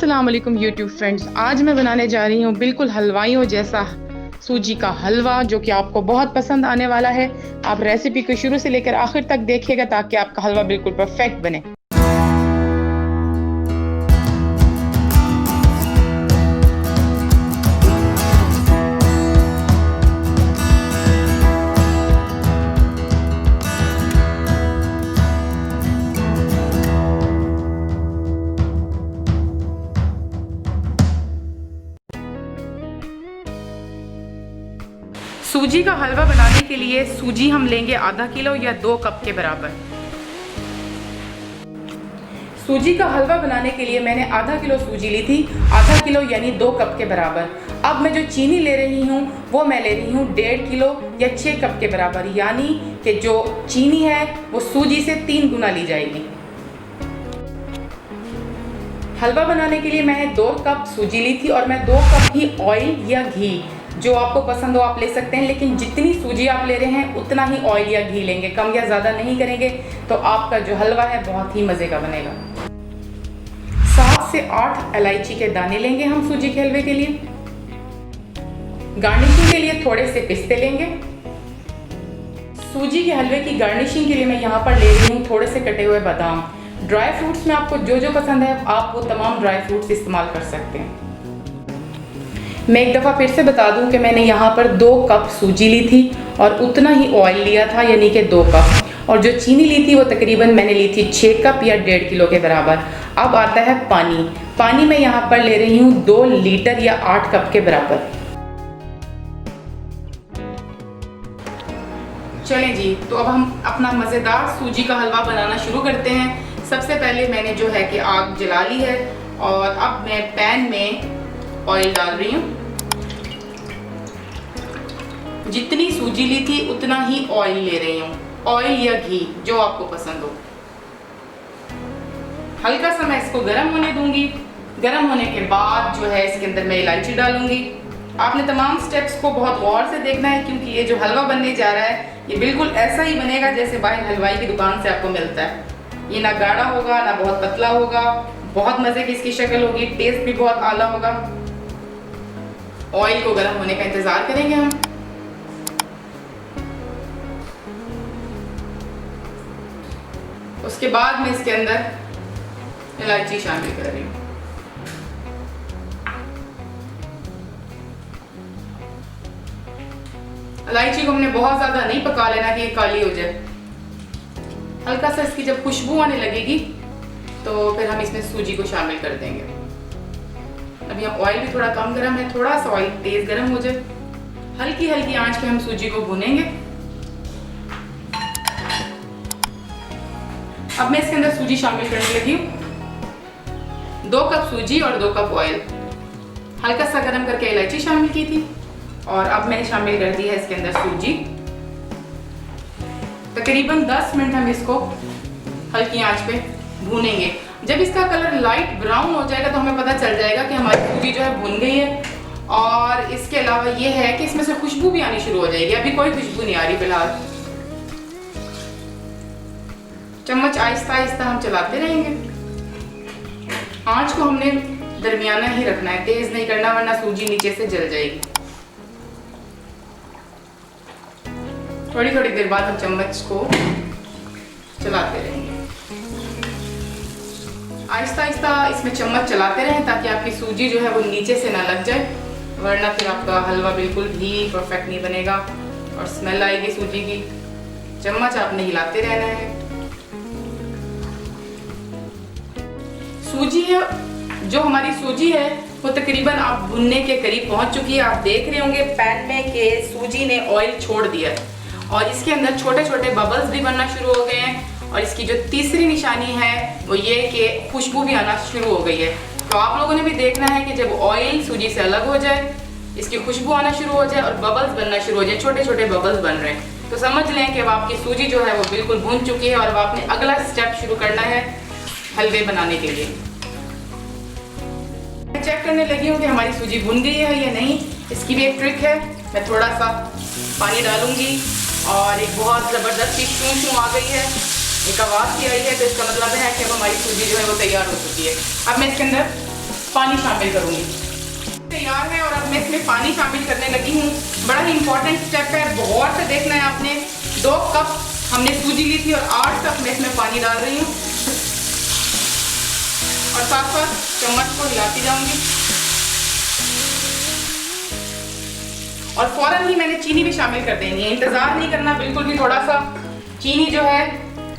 अस्सलाम वालेकुम YouTube friends. आज मैं बनाने जा रही हूँ बिल्कुल हलवाइयों जैसा सूजी का हलवा, जो कि आपको बहुत पसंद आने वाला है। आप रेसिपी को शुरू से लेकर आखिर तक देखिएगा ताकि आपका हलवा बिल्कुल परफेक्ट बने। सूजी का हलवा बनाने के लिए सूजी हम लेंगे आधा किलो या 2 कप के बराबर। सूजी का हलवा बनाने के लिए मैंने आधा किलो सूजी ली थी, आधा किलो यानी 2 कप के बराबर। अब मैं जो चीनी ले रही हूँ वो मैं ले रही हूँ 1.5 किलो या 6 कप के बराबर, यानी कि जो चीनी है वो सूजी से 3 गुना ली जाएगी। हलवा बनाने के लिए मैंने 2 कप सूजी ली थी और मैं 2 कप ही ऑयल या घी, जो आपको पसंद हो आप ले सकते हैं, लेकिन जितनी सूजी आप ले रहे हैं उतना ही ऑयल या घी लेंगे, कम या ज़्यादा नहीं करेंगे तो आपका जो हलवा है बहुत ही मज़े का बनेगा। 7 से 8 इलायची के दाने लेंगे हम सूजी के हलवे के लिए। गार्निशिंग के लिए थोड़े से पिस्ते लेंगे। सूजी के हलवे की गार्निशिंग के लिए मैं यहाँ पर ले रही हूँ थोड़े से कटे हुए बादाम। ड्राई फ्रूट्स में आपको जो जो पसंद है आप वो तमाम ड्राई फ्रूट्स इस्तेमाल कर सकते हैं। मैं एक दफ़ा फिर से बता दूं कि मैंने यहाँ पर 2 कप सूजी ली थी और उतना ही ऑयल लिया था, यानी कि 2 कप, और जो चीनी ली थी वो तकरीबन मैंने ली थी 6 कप या 1.5 किलो के बराबर। अब आता है पानी। पानी मैं यहाँ पर ले रही हूँ 2 लीटर या 8 कप के बराबर। चलें जी, तो अब हम अपना मज़ेदार सूजी का हलवा बनाना शुरू करते हैं। सबसे पहले मैंने जो है कि आग जला ली है और अब मैं पैन में ऑयल डाल रही हूँ। जितनी सूजी ली थी उतना ही ऑयल ले रही हूँ, ऑयल या घी जो आपको पसंद हो। हल्का सा मैं इसको गर्म होने दूंगी। गर्म होने के बाद जो है इसके अंदर मैं इलायची डालूंगी। आपने तमाम स्टेप्स को बहुत गौर से देखना है, क्योंकि ये जो हलवा बनने जा रहा है ये बिल्कुल ऐसा ही बनेगा जैसे बाहर हलवाई की दुकान से आपको मिलता है। ये ना गाढ़ा होगा ना बहुत पतला होगा, बहुत मज़े की इसकी शक्ल होगी, टेस्ट भी बहुत आला होगा। ऑयल को गर्म होने का इंतज़ार करेंगे हम। उसके बाद मैं इसके अंदर इलायची शामिल कर रही हूँ। इलायची को हमने बहुत ज़्यादा नहीं पका लेना कि ये काली हो जाए। हल्का सा इसकी जब खुशबू आने लगेगी तो फिर हम इसमें सूजी को शामिल कर देंगे। अभी हम ऑयल भी थोड़ा कम गर्म है, थोड़ा सा ऑयल तेज गर्म हो जाए। हल्की हल्की आंच पे हम सूजी को भूनेंगे। अब मैं इसके अंदर सूजी शामिल करने लगी हूँ। 2 कप सूजी और 2 कप ऑयल। हल्का सा गर्म करके इलायची शामिल की थी और अब मैंने शामिल कर दी है इसके अंदर सूजी। तकरीबन 10 मिनट हम इसको हल्की आंच पे भूनेंगे। जब इसका कलर लाइट ब्राउन हो जाएगा तो हमें पता चल जाएगा कि हमारी सूजी जो है भुन गई है। और इसके अलावा ये है कि इसमें से खुशबू भी आनी शुरू हो जाएगी। अभी कोई खुशबू नहीं आ रही फिलहाल। चम्मच आहिस्ता आहिस्ता हम चलाते रहेंगे। आंच को हमने दरमियाना ही रखना है, तेज नहीं करना वरना सूजी नीचे से जल जाएगी। थोड़ी थोड़ी देर बाद हम चम्मच को चलाते रहेंगे। आहिस्ता आहिस्ता इसमें चम्मच चलाते रहें ताकि आपकी सूजी जो है वो नीचे से ना लग जाए, वरना फिर आपका हलवा बिल्कुल भी परफेक्ट नहीं बनेगा और स्मेल आएगी सूजी की। चम्मच आपने हिलाते रहना है। सूजी है, जो हमारी सूजी है वो तकरीबन आप भुनने के करीब पहुंच चुकी है। आप देख रहे होंगे पैन में कि सूजी ने ऑयल छोड़ दिया है और इसके अंदर छोटे छोटे बबल्स भी बनना शुरू हो गए हैं। और इसकी जो तीसरी निशानी है वो ये कि खुशबू भी आना शुरू हो गई है। तो आप लोगों ने भी देखना है कि जब ऑयल सूजी से अलग हो जाए, इसकी खुशबू आना शुरू हो जाए और बबल्स बनना शुरू हो जाए, छोटे छोटे बबल्स बन रहे हैं, तो समझ लें कि अब आपकी सूजी जो है वो बिल्कुल भून चुकी है और अब आपने अगला स्टेप शुरू करना है हलवे बनाने के लिए। मैं चेक करने लगी हूँ कि हमारी सूजी भुन गई है या नहीं। इसकी भी एक ट्रिक है। मैं थोड़ा सा पानी डालूंगी और एक बहुत ज़बरदस्त सी शू आ गई है, एक आवाज़ की आई है, तो इसका मतलब है कि अब हमारी सूजी जो है वो तैयार हो चुकी है। अब मैं इसके अंदर पानी शामिल करूँगी। तैयार है और अब मैं इसमें पानी शामिल करने लगी हूँ। बड़ा ही इंपॉर्टेंट स्टेप है, गौर से देखना है आपने। 2 कप हमने सूजी ली थी और 8 कप मैं इसमें पानी डाल रही हूँ और साथ साथ चम्मच को हिलाती जाऊंगी। और फौरन ही मैंने चीनी भी शामिल कर देनी है, इंतज़ार नहीं करना बिल्कुल भी। थोड़ा सा चीनी जो है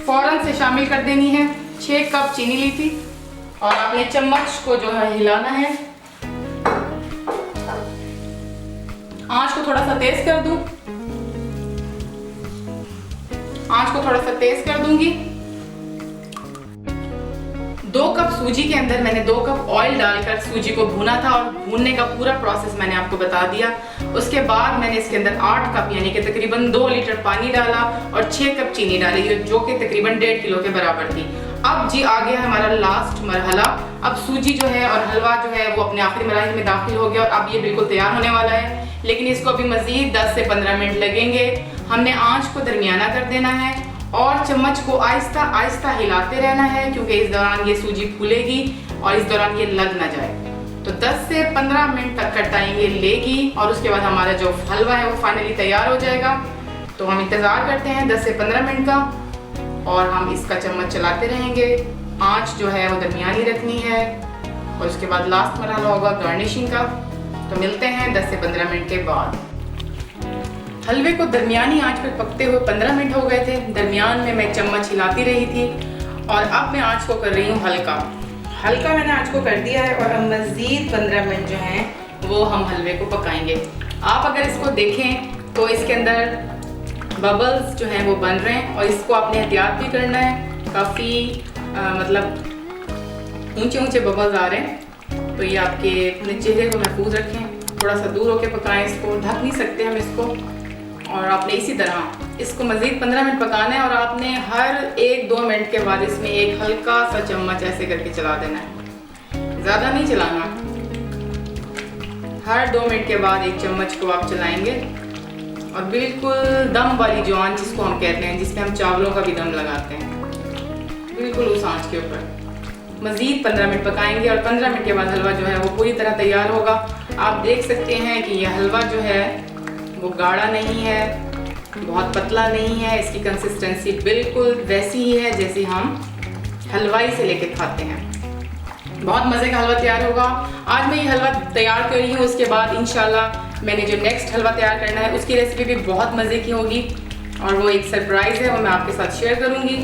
फौरन से शामिल कर देनी है। 6 कप चीनी ली थी और अपने चम्मच को जो है हिलाना है। आंच को थोड़ा सा तेज कर दूं, आंच को थोड़ा सा तेज कर दूंगी। 2 कप सूजी के अंदर मैंने 2 कप ऑयल डालकर सूजी को भूना था और भूनने का पूरा प्रोसेस मैंने आपको बता दिया। उसके बाद मैंने इसके अंदर 8 कप यानी कि तकरीबन 2 लीटर पानी डाला और 6 कप चीनी डाली जो कि तकरीबन 1.5 किलो के बराबर थी। अब जी आ गया हमारा लास्ट मरहला। अब सूजी जो है और हलवा जो है वो अपने आखिरी मराहिल में दाखिल हो गया और अब ये बिल्कुल तैयार होने वाला है। लेकिन इसको अभी मज़ीद 10 से 15 मिनट लगेंगे। हमने आंच को दरमियाना कर देना है और चम्मच को आहिस्ता आहिस्ता हिलाते रहना है क्योंकि इस दौरान ये सूजी फूलेगी और इस दौरान ये लग ना जाए। तो 10 से 15 मिनट तक का टाइम ये लेगी और उसके बाद हमारा जो हलवा है वो फाइनली तैयार हो जाएगा। तो हम इंतज़ार करते हैं 10 से 15 मिनट का और हम इसका चम्मच चलाते रहेंगे। आंच जो है वो दरमियानी रखनी है और उसके बाद लास्ट मरहला होगा गार्निशिंग का। तो मिलते हैं 10 से 15 मिनट के बाद। हलवे को दरमियानी आंच पर पकते हुए 15 मिनट हो गए थे। दरमियान में मैं चम्मच हिलाती रही थी और अब मैं आंच को कर रही हूँ हल्का। हल्का मैंने आंच को कर दिया है और अब मज़ीद 15 मिनट जो हैं वो हम हलवे को पकाएंगे। आप अगर इसको देखें तो इसके अंदर बबल्स जो हैं वो बन रहे हैं और इसको आपने एहतियात भी करना है। काफ़ी मतलब ऊंचे ऊंचे बबल्स आ रहे हैं, तो ये आपके अपने चेहरे को महफूज रखें। थोड़ा सा दूर होकर पकाएं, इसको ढक नहीं सकते हम इसको। और आपने इसी तरह इसको मज़ीद 15 मिनट पकाना है और आपने हर 1-2 मिनट के बाद इसमें एक हल्का सा चम्मच ऐसे करके चला देना है, ज़्यादा नहीं चलाना। हर 2 मिनट के बाद एक चम्मच को आप चलाएंगे और बिल्कुल दम वाली जो आंच जिसको हम कहते हैं, जिसमें हम चावलों का भी दम लगाते हैं, बिल्कुल उस आंच के ऊपर मज़ीद 15 मिनट पकाएंगे और 15 मिनट के बाद हलवा जो है वो पूरी तरह तैयार होगा। आप देख सकते हैं कि यह हलवा जो है वो गाढ़ा नहीं है, बहुत पतला नहीं है। इसकी कंसिस्टेंसी बिल्कुल वैसी ही है जैसी हम हलवाई से लेके खाते हैं। बहुत मज़े का हलवा तैयार होगा। आज मैं ये हलवा तैयार कर रही हूँ, उसके बाद इंशाल्लाह मैंने जो नेक्स्ट हलवा तैयार करना है उसकी रेसिपी भी बहुत मज़े की होगी और वो एक सरप्राइज़ है, वो मैं आपके साथ शेयर करूँगी।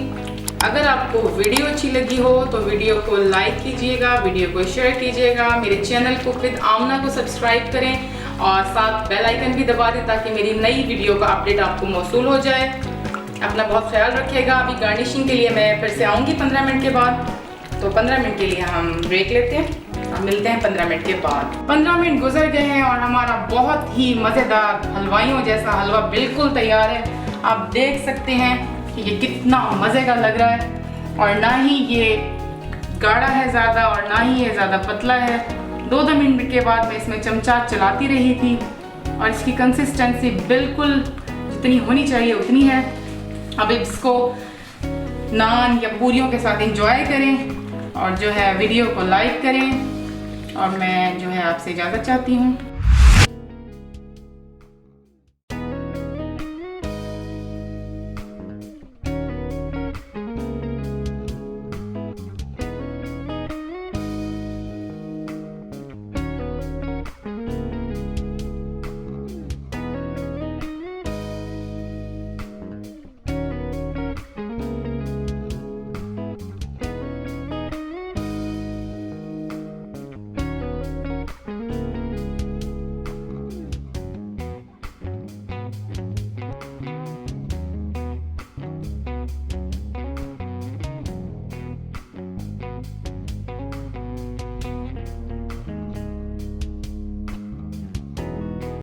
अगर आपको वीडियो अच्छी लगी हो तो वीडियो को लाइक कीजिएगा, वीडियो को शेयर कीजिएगा, मेरे चैनल को विद आमना को सब्सक्राइब करें और साथ बेल आइकन भी दबा दें ताकि मेरी नई वीडियो का अपडेट आपको मौसूल हो जाए। अपना बहुत ख्याल रखिएगा। अभी गार्निशिंग के लिए मैं फिर से आऊँगी 15 मिनट के बाद। तो 15 मिनट के लिए हम ब्रेक लेते हैं और मिलते हैं 15 मिनट के बाद। 15 मिनट गुजर गए हैं और हमारा बहुत ही मज़ेदार हलवाइयों जैसा हलवा बिल्कुल तैयार है। आप देख सकते हैं कि ये कितना मज़े का लग रहा है और ना ही ये गाढ़ा है ज़्यादा और ना ही ये ज़्यादा पतला है। 2-2 मिनट के बाद मैं इसमें चमचा चलाती रही थी और इसकी कंसिस्टेंसी बिल्कुल जितनी होनी चाहिए उतनी है। अब इसको नान या पूरियों के साथ एंजॉय करें और जो है वीडियो को लाइक करें और मैं जो है आपसे इजाज़त चाहती हूँ।